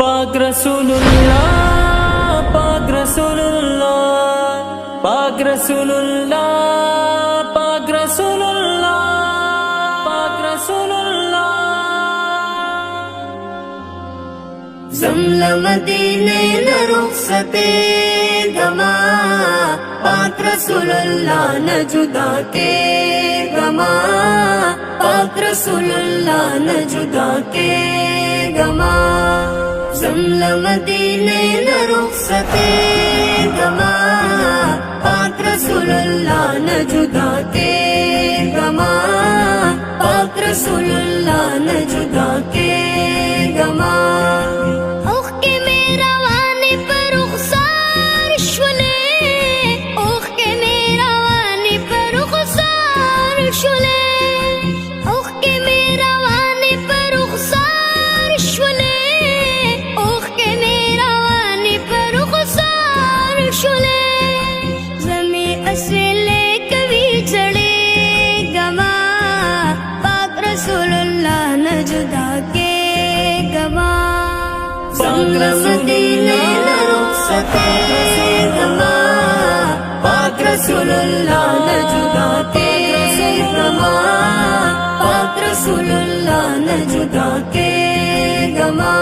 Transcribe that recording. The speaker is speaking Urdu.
پاک رسول اللہ، پاک رسول اللہ، پاک رسول اللہ، پاک رسول اللہ، پاک رسول اللہ۔ زمزم مدینے نہ رخصت گما، پاک رسول اللہ نہ جدا کے گما، پاک رسول اللہ نہ جدا کے گما۔ زمزم مدینے نہ رخصت گما، پاک رسول اللہ نہ جدا کے گما، پاک رسول اللہ نہ جدا کے گما۔ مدینے نہ رخصت گما، پاک رسول اللہ نہ جدا کے گما، پاک رسول اللہ نہ جدا کے گما۔